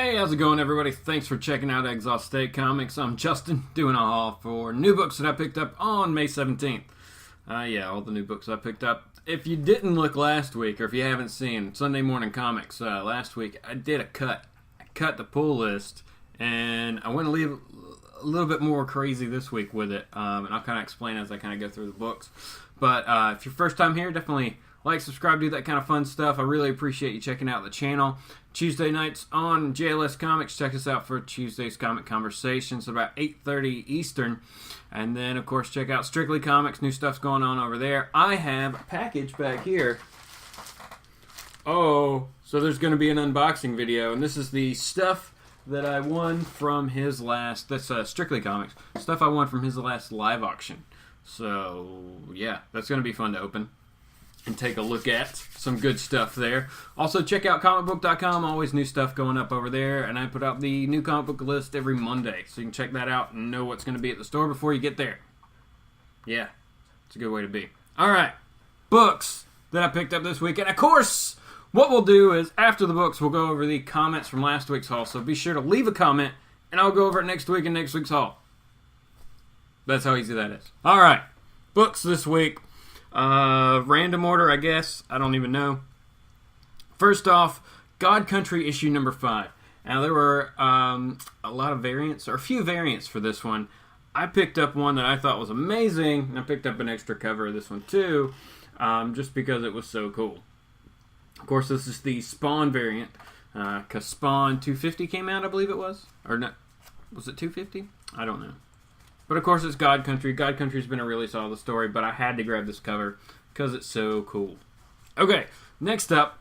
Hey, how's it going, everybody? Thanks for checking out Exilestate Comics. I'm Justin, doing a haul for new books that I picked up on May 17th. Yeah, all the new books I picked up. If you didn't look last week, or if you haven't seen Sunday Morning Comics last week, I did a cut. I cut the pull list, and I went a little bit more crazy this week with it, and I'll kind of explain as I kind of go through the books. But if you're first time here, definitely like, subscribe, do that kind of fun stuff. I really appreciate you checking out the channel. Tuesday nights on JLS Comics. Check us out for Tuesday's Comic Conversations about 8:30 Eastern. And then, of course, check out Strictly Comics. New stuff's going on over there. I have a package back here. Oh, so there's going to be an unboxing video. And this is the stuff that I won from his last... That's Strictly Comics. Stuff I won from his last live auction. So, yeah, that's going to be fun to open and take a look at. Some good stuff there. Also, check out comicbook.com. Always new stuff going up over there. And I put out the new comic book list every Monday. So you can check that out and know what's going to be at the store before you get there. Yeah, it's a good way to be. Alright, books that I picked up this week. And of course, what we'll do is, after the books, we'll go over the comments from last week's haul. So be sure to leave a comment, and I'll go over it next week in next week's haul. That's how easy that is. Alright, books this week. Random order, I guess. I don't even know. First off, God Country issue number 5. Now, there were a lot of variants, or a few variants for this one. I picked up one that I thought was amazing, and I picked up an extra cover of this one too, just because it was so cool. Of course, this is the Spawn variant, because Spawn 250 came out, I believe it was. Or not, was it 250? I don't know. But of course, it's God Country. God Country's been a really solid story, but I had to grab this cover because it's so cool. Okay, next up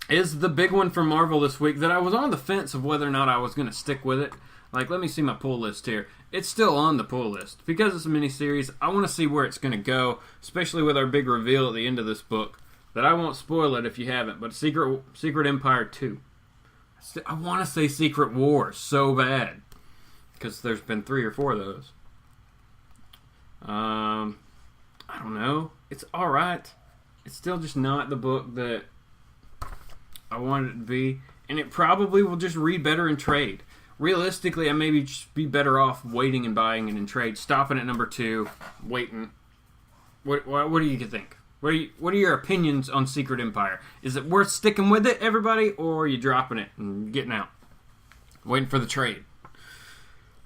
is the big one from Marvel this week that I was on the fence of whether or not I was going to stick with it. Like, let me see my pull list here. It's still on the pull list. Because it's a miniseries, I want to see where it's going to go, especially with our big reveal at the end of this book. That I won't spoil it if you haven't, but Secret Empire 2. I want to say Secret War so bad, because there's been 3 or 4 of those. I don't know. It's alright. It's still just not the book that I wanted it to be. And it probably will just read better in trade. Realistically, I maybe just be better off waiting and buying it in trade. Stopping at number 2. Waiting. What do you think? What are your opinions on Secret Empire? Is it worth sticking with it, everybody? Or are you dropping it and getting out? Waiting for the trade.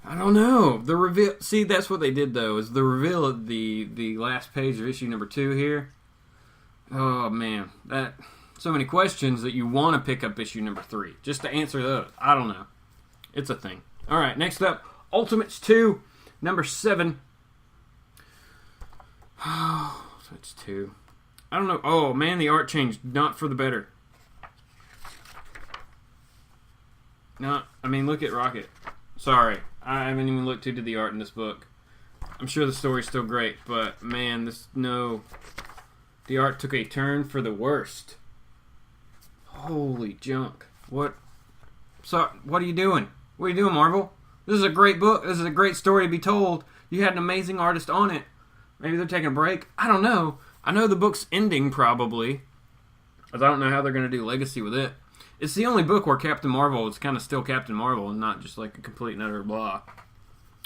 I don't know. The reveal. See, that's what they did though. Is the reveal of the last page of issue number 2 here. Oh man, that so many questions that you want to pick up issue number 3 just to answer those. I don't know. It's a thing. All right, next up, Ultimates 2, number 7. Oh, that's 2. I don't know. Oh man, the art changed. Not for the better. I mean, look at Rocket. Sorry. I haven't even looked into the art in this book. I'm sure the story's still great, but man, the art took a turn for the worst. Holy junk. What are you doing? What are you doing, Marvel? This is a great book. This is a great story to be told. You had an amazing artist on it. Maybe they're taking a break. I don't know. I know the book's ending, probably. Because I don't know how they're going to do Legacy with it. It's the only book where Captain Marvel is kind of still Captain Marvel and not just like a complete and utter blah.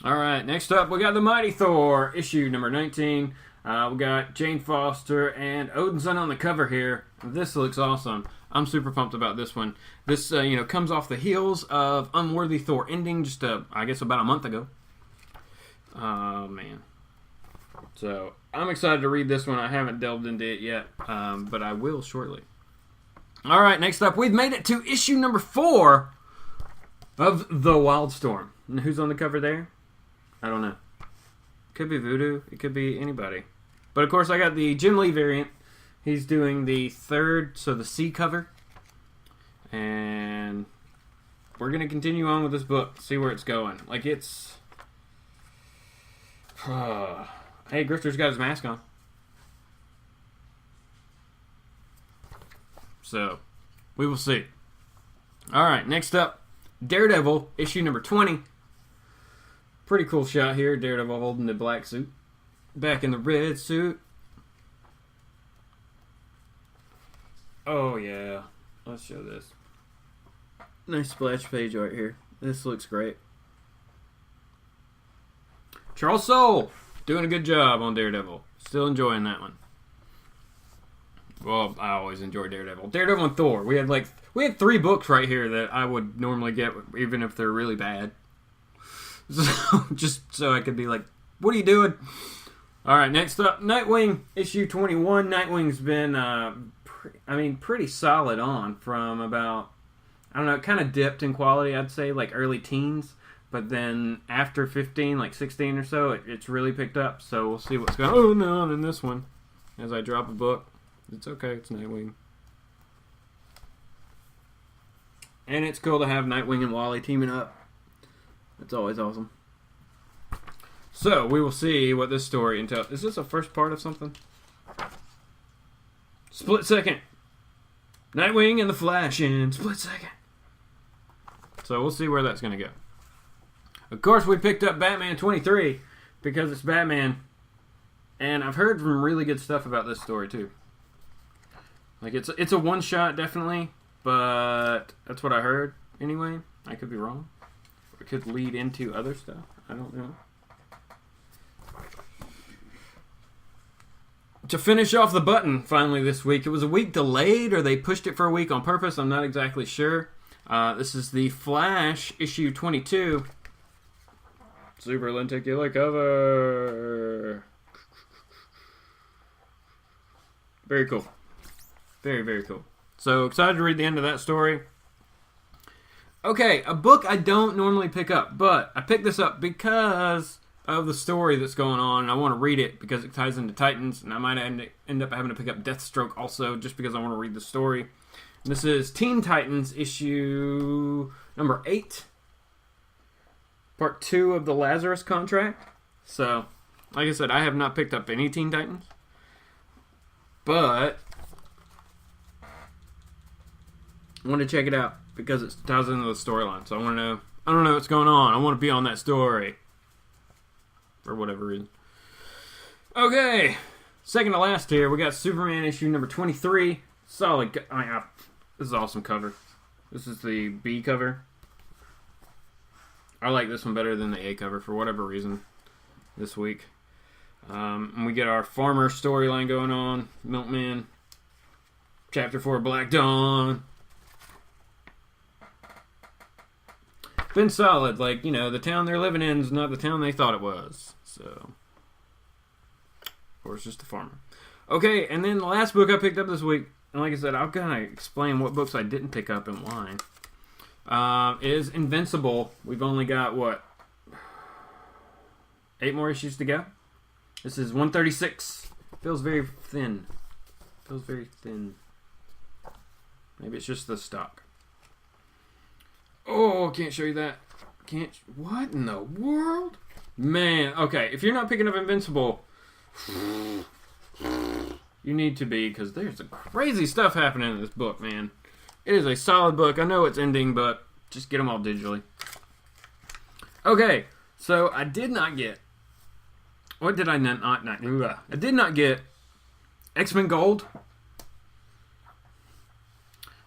Alright, next up we got The Mighty Thor, issue number 19. We got Jane Foster and Odinson on the cover here. This looks awesome. I'm super pumped about this one. This, comes off the heels of Unworthy Thor ending just, I guess, about a month ago. Oh, man. So, I'm excited to read this one. I haven't delved into it yet, but I will shortly. Alright, next up, we've made it to issue number 4 of The Wildstorm. And who's on the cover there? I don't know. Could be Voodoo. It could be anybody. But of course, I got the Jim Lee variant. He's doing the 3rd, so the C cover. And we're going to continue on with this book. See where it's going. Like, it's... Hey, Grifter's got his mask on. So, we will see. Alright, next up, Daredevil, issue number 20. Pretty cool shot here. Daredevil holding the black suit. Back in the red suit. Oh, yeah. Let's show this. Nice splash page right here. This looks great. Charles Soule doing a good job on Daredevil. Still enjoying that one. Well, I always enjoy Daredevil. Daredevil and Thor. We had 3 books right here that I would normally get, even if they're really bad. So, just so I could be like, what are you doing? Alright, next up, Nightwing, issue 21. Nightwing's been, pretty solid on from about, I don't know, it kind of dipped in quality, I'd say, like early teens. But then after 15, like 16 or so, it's really picked up. So we'll see what's going on in this one as I drop a book. It's okay, it's Nightwing. And it's cool to have Nightwing and Wally teaming up. It's always awesome. So, we will see what this story entails. Is this a first part of something? Split Second. Nightwing and the Flash in Split Second. So, we'll see where that's going to go. Of course, we picked up Batman 23 because it's Batman. And I've heard some really good stuff about this story, too. Like, it's a one-shot, definitely. But that's what I heard, anyway. I could be wrong. It could lead into other stuff. I don't know. To finish off the button, finally, this week. It was a week delayed, or they pushed it for a week on purpose. I'm not exactly sure. This is the Flash, issue 22. Super lenticular cover. Very cool. Very, very cool. So, excited to read the end of that story. Okay, a book I don't normally pick up, but I picked this up because of the story that's going on, and I want to read it because it ties into Titans, and I might end up having to pick up Deathstroke also, just because I want to read the story. And this is Teen Titans, issue number 8. Part 2 of the Lazarus Contract. So, like I said, I have not picked up any Teen Titans. But I want to check it out because it ties into the storyline. So I want to know. I don't know what's going on. I want to be on that story. For whatever reason. Okay. Second to last here, we got Superman issue number 23. Solid. This is an awesome cover. This is the B cover. I like this one better than the A cover for whatever reason this week. And we get our farmer storyline going on. Milkman. Chapter 4, Black Dawn. Been solid. Like, you know, the town they're living in is not the town they thought it was. So, of course, just a farmer. Okay, and then the last book I picked up this week, and like I said, I'll kind of explain what books I didn't pick up and why, is Invincible. We've only got, 8 more issues to go? This is 136. Feels very thin. Feels very thin. Maybe it's just the stock. Oh, can't show you that. Can't. What in the world? Man, okay. If you're not picking up Invincible, you need to be, because there's some crazy stuff happening in this book, man. It is a solid book. I know it's ending, but just get them all digitally. Okay, so I did not get. What did I not? I did not get X-Men Gold.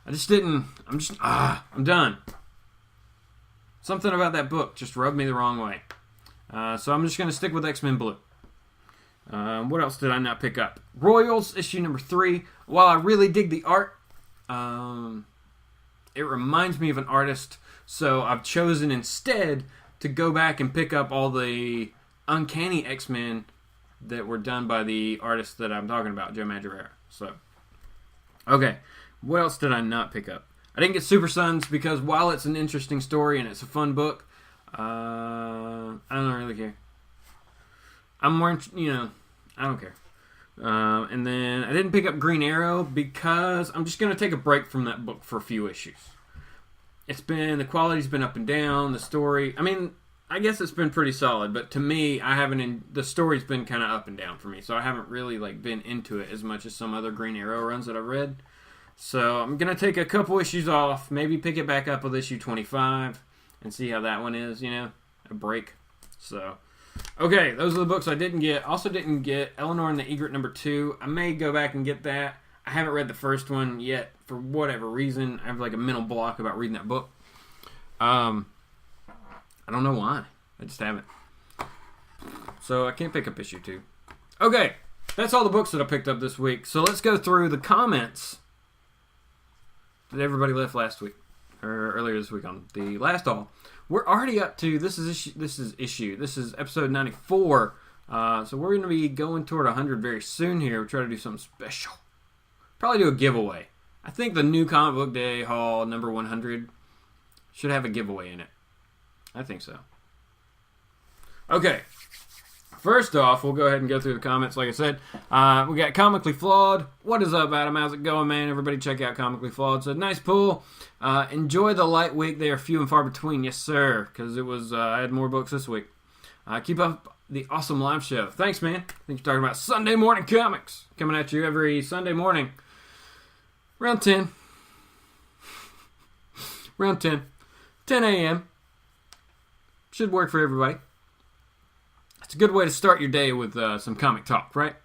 I just didn't. I'm done. Something about that book just rubbed me the wrong way. So I'm just going to stick with X-Men Blue. What else did I not pick up? Royals, issue number 3. While I really dig the art, it reminds me of an artist. So I've chosen instead to go back and pick up all the Uncanny X-Men that were done by the artist that I'm talking about, Joe Madureira. So, okay. What else did I not pick up? I didn't get Super Sons because while it's an interesting story and it's a fun book, I don't really care. I'm more, I don't care. And then I didn't pick up Green Arrow because I'm just going to take a break from that book for a few issues. The quality's been up and down, the story, I guess it's been pretty solid, but to me, the story's been kind of up and down for me, so I haven't really, been into it as much as some other Green Arrow runs that I've read. So I'm going to take a couple issues off, maybe pick it back up with issue 25, and see how that one is, a break. So, okay, those are the books I didn't get. Also didn't get Eleanor and the Egret number 2. I may go back and get that. I haven't read the first one yet for whatever reason. I have a mental block about reading that book. I don't know why. I just haven't. So I can't pick up issue 2. Okay, that's all the books that I picked up this week. So let's go through the comments that everybody left last week, or earlier this week on the last haul. We're already up to, this is episode 94. So we're going to be going toward 100 very soon here. We'll try to do something special. Probably do a giveaway. I think the new Comic Book Day haul number 100 should have a giveaway in it. I think so. Okay. First off, we'll go ahead and go through the comments. Like I said, we got Comically Flawed. What is up, Adam? How's it going, man? Everybody check out Comically Flawed. So, nice pull. Enjoy the light week. They are few and far between. Yes, sir. Because it was, I had more books this week. Keep up the awesome live show. Thanks, man. I think you're talking about Sunday morning comics. Coming at you every Sunday morning. Around 10. Around 10. 10 a.m. Should work for everybody. It's a good way to start your day with some comic talk, right?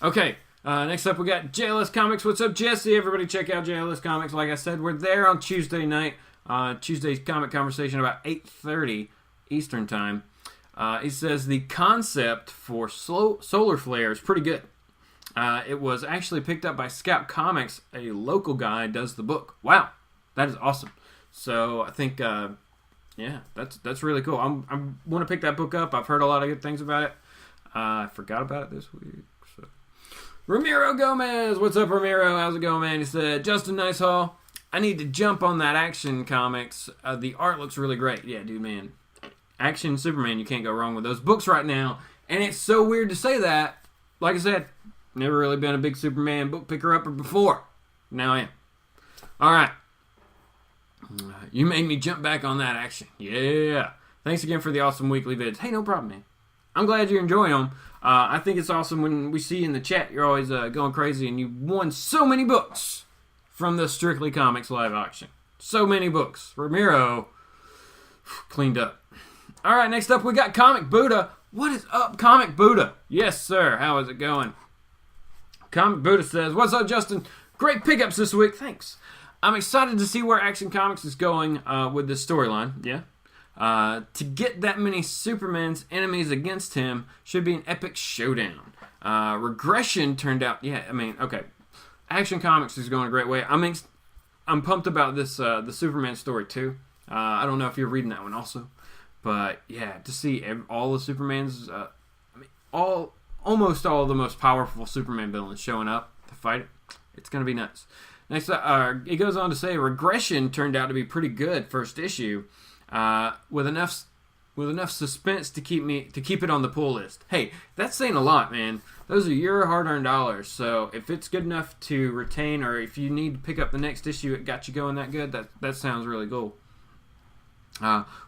Okay, next up we got JLS Comics. What's up, Jesse? Everybody check out JLS Comics. Like I said, we're there on Tuesday night. Tuesday's Comic Conversation about 8:30 Eastern Time. He says the concept for solar flare is pretty good. It was actually picked up by Scout Comics. A local guy does the book. Wow, that is awesome. So I think... yeah, that's really cool. I want to pick that book up. I've heard a lot of good things about it. I forgot about it this week. So. Ramiro Gomez. What's up, Ramiro? How's it going, man? He said, Justin, nice haul. I need to jump on that Action Comics. The art looks really great. Yeah, dude, man. Action Superman, you can't go wrong with those books right now. And it's so weird to say that. Like I said, never really been a big Superman book picker-upper before. Now I am. All right. You made me jump back on that Action. Yeah. Thanks again for the awesome weekly vids. Hey, no problem, man. I'm glad you're enjoying them. I think it's awesome when we see you in the chat. You're always going crazy, and you won so many books from the Strictly Comics live auction. So many books. Ramiro cleaned up. All right, next up we got Comic Buddha. What is up, Comic Buddha? Yes, sir. How is it going? Comic Buddha says, what's up, Justin? Great pickups this week. Thanks. I'm excited to see where Action Comics is going with this storyline. Yeah. To get that many Superman's enemies against him should be an epic showdown. Regression turned out... Yeah, I mean, okay. Action Comics is going a great way. I'm pumped about this the Superman story, too. I don't know if you're reading that one also. But, yeah, to see all the Superman's... almost all of the most powerful Superman villains showing up to fight it. It's going to be nuts. Next, it goes on to say, Regression turned out to be pretty good first issue, with enough suspense to keep it on the pull list. Hey, that's saying a lot, man. Those are your hard-earned dollars. So if it's good enough to retain, or if you need to pick up the next issue, it got you going that good. That sounds really cool.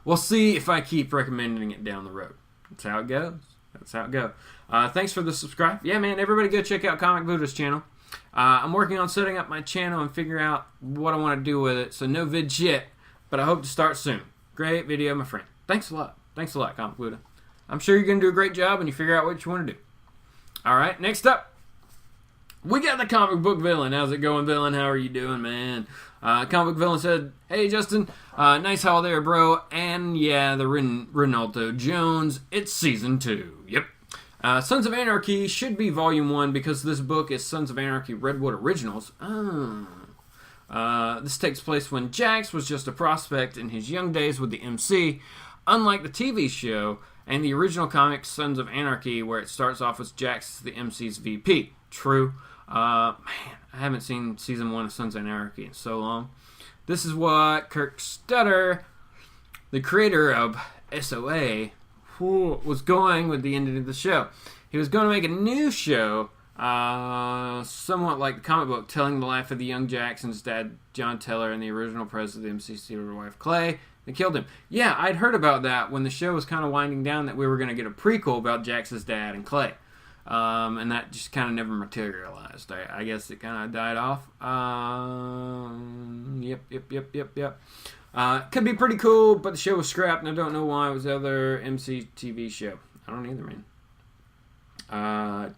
We'll see if I keep recommending it down the road. That's how it goes. Thanks for the subscribe. Yeah, man. Everybody go check out Comic Buddha's channel. I'm working on setting up my channel and figuring out what I want to do with it. So no vids yet, but I hope to start soon. Great video, my friend. Thanks a lot. Thanks a lot, Comic Buddha. I'm sure you're going to do a great job when you figure out what you want to do. All right, next up, we got the Comic Book Villain. How's it going, Villain? How are you doing, man? Comic Book Villain said, hey, Justin, nice haul there, bro. And yeah, the Ronaldo Jones, it's season 2. Yep. Sons of Anarchy should be volume 1 because this book is Sons of Anarchy Redwood Originals. This takes place when Jax was just a prospect in his young days with the MC, unlike the TV show and the original comic Sons of Anarchy, where it starts off with Jax as the MC's VP. True. Man, I haven't seen season 1 of Sons of Anarchy in so long. This is what Kirk Stutter, the creator of SOA, was going with the ending of the show. He was going to make a new show, somewhat like the comic book, telling the life of the young Jackson's dad, John Teller, and the original president of the MC's wife, Clay. They killed him. Yeah, I'd heard about that when the show was kind of winding down, that we were going to get a prequel about Jackson's dad and Clay. And that just kind of never materialized. I guess it kind of died off. Yep. Could be pretty cool, but the show was scrapped, and I don't know why. It was the other MC TV show. I don't either, man.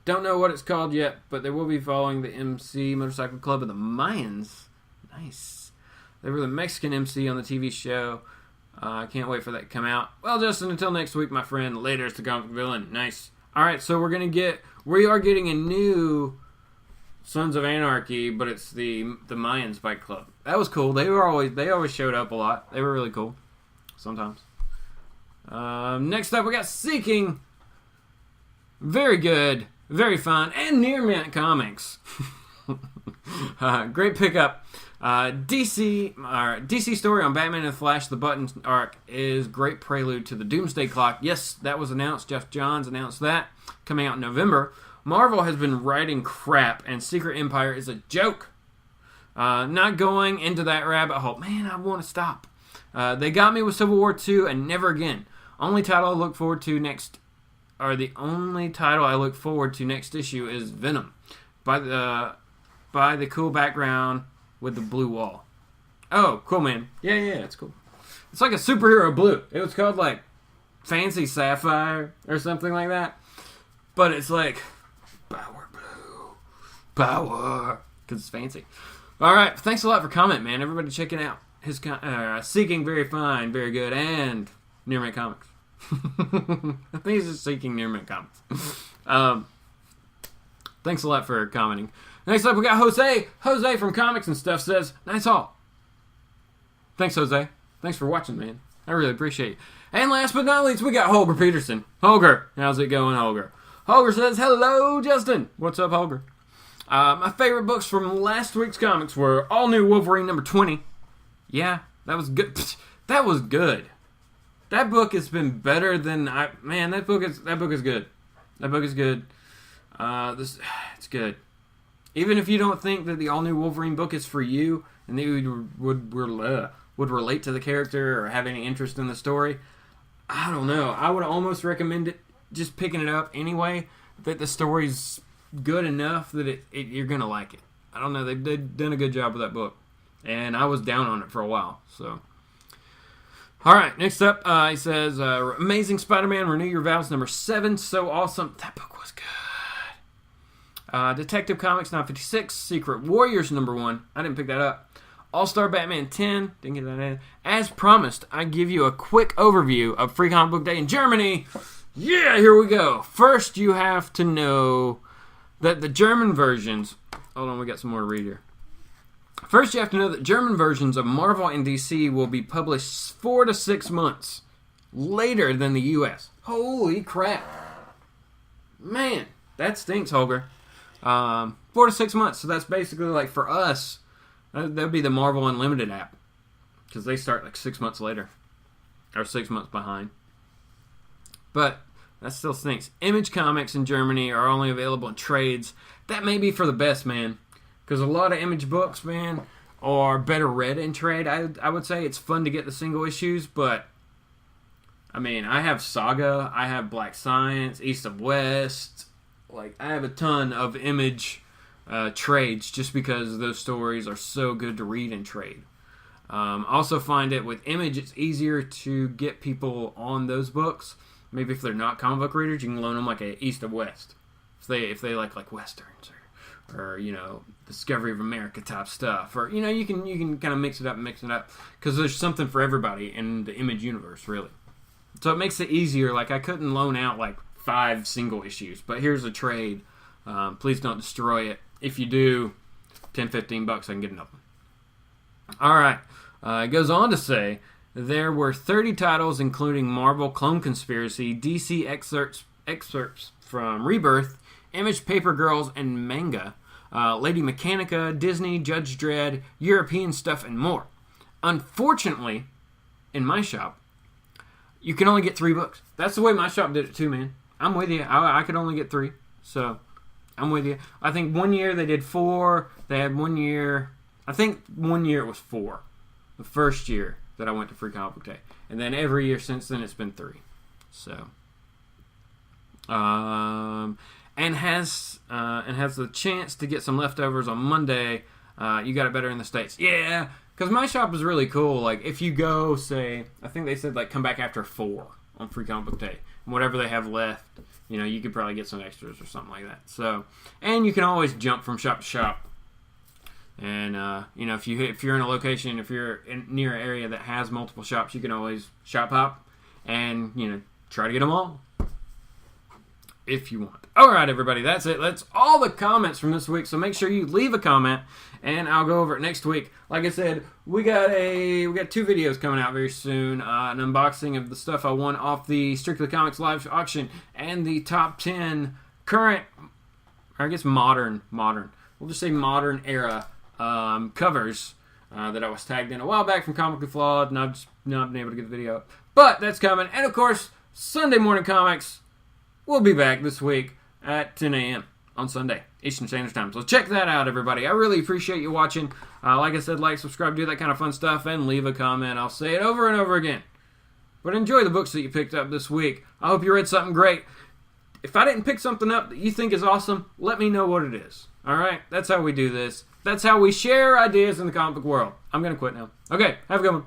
Don't know what it's called yet, but they will be following the MC Motorcycle Club of the Mayans. Nice. They were the Mexican MC on the TV show. I can't wait for that to come out. Well, Justin, until next week, my friend. Later, it's the Comic Villain. Nice. All right, so we are getting a new Sons of Anarchy, but it's the Mayans Bike Club. That was cool. They always showed up a lot. They were really cool. Sometimes. Next up, we got Seeking. Very good, very fun, and near mint comics. Great pickup. DC story on Batman and the Flash, the Button arc, is great prelude to the Doomsday Clock. Yes, that was announced. Jeff Johns announced that, coming out in November. Marvel has been writing crap, and Secret Empire is a joke. Not going into that rabbit hole. Man, I want to stop. They got me with Civil War 2 and never again. The only title I look forward to next issue is Venom, by the cool background with the blue wall. Oh, cool, man. Yeah, it's cool. It's like a superhero blue. It was called, like, Fancy Sapphire or something like that. But it's like, Power Blue. Power. Because it's fancy. All right. Thanks a lot for comment, man. Everybody checking out his Seeking, very fine, very good, and Near Mint Comics. I think he's just Seeking Near Mint Comics. Thanks a lot for commenting. Next up, we got Jose. Jose from Comics and Stuff says, nice haul. Thanks, Jose. Thanks for watching, man. I really appreciate it. And last but not least, we got Holger Peterson. Holger, how's it going, Holger? Holger says, hello, Justin. What's up, Holger? My favorite books from last week's comics were All New Wolverine number 20. Yeah, that was good. That was good. That book has been better than that book is good. That book is good. It's good. Even if you don't think that the All New Wolverine book is for you, and that you would relate to the character or have any interest in the story, I don't know. I would almost recommend it, just picking it up anyway, that the story's good enough that you're going to like it. I don't know. They've done a good job with that book. And I was down on it for a while. So, all right. Next up, he says, Amazing Spider-Man, Renew Your Vows, number 7. So awesome. That book was good. Detective Comics 956, Secret Warriors number 1. I didn't pick that up. All-Star Batman 10. Didn't get that in. As promised, I give you a quick overview of Free Comic Book Day in Germany. Yeah, here we go. First, you have to know that the German versions... Hold on, we got some more to read here. First, you have to know that German versions of Marvel and DC will be published 4 to 6 months later than the U.S. Holy crap. Man, that stinks, Holger. 4 to 6 months. So that's basically like for us, that would be the Marvel Unlimited app. Because they start like 6 months later. Or 6 months behind. But that still stinks. Image Comics in Germany are only available in trades. That may be for the best, man. Because a lot of Image books, man, are better read in trade. I would say it's fun to get the single issues, but I mean, I have Saga, I have Black Science, East of West. Like, I have a ton of Image trades just because those stories are so good to read in trade. Also find it with Image, it's easier to get people on those books. Maybe if they're not comic book readers, you can loan them like a East of West. If they like Westerns or you know, Discovery of America type stuff, or you know, you can kind of mix it up because there's something for everybody in the Image universe, really. So it makes it easier. Like, I couldn't loan out like 5 single issues, but here's a trade. Please don't destroy it. If you do, $10-15 I can get another one. All right. It goes on to say there were 30 titles, including Marvel Clone Conspiracy, DC excerpts from Rebirth, Image Paper Girls, and manga, Lady Mechanica, Disney, Judge Dredd, European stuff, and more. Unfortunately, in my shop, you can only get 3 books. That's the way my shop did it too, man. I'm with you. I could only get 3, so I'm with you. I think one year they did 4. They had 1 year. I think 1 year it was 4. The first year that I went to Free Comic Book Day, and then every year since then it's been 3. So, and has the chance to get some leftovers on Monday. You got it better in the States, yeah. Because my shop is really cool. Like, if you go, say, I think they said like come back after 4 on Free Comic Book Day, and whatever they have left, you know, you could probably get some extras or something like that. So, and you can always jump from shop to shop And you know, if you're in a location, if you're near an area that has multiple shops, you can always shop hop and, you know, try to get them all if you want. All right, everybody, that's it. That's all the comments from this week. So make sure you leave a comment, and I'll go over it next week. Like I said, we got 2 videos coming out very soon. An unboxing of the stuff I won off the Strictly Comics live auction, and the top 10 current, or I guess modern. We'll just say modern era covers that I was tagged in a while back from Comically Flawed, and I've just not been able to get the video up. But that's coming, and of course, Sunday Morning Comics. We'll be back this week at 10 a.m. on Sunday, Eastern Standard Time. So check that out, everybody. I really appreciate you watching. Like I said, like, subscribe, do that kind of fun stuff, and leave a comment. I'll say it over and over again. But enjoy the books that you picked up this week. I hope you read something great. If I didn't pick something up that you think is awesome, let me know what it is. All right? That's how we do this. That's how we share ideas in the comic book world. I'm going to quit now. Okay, have a good one.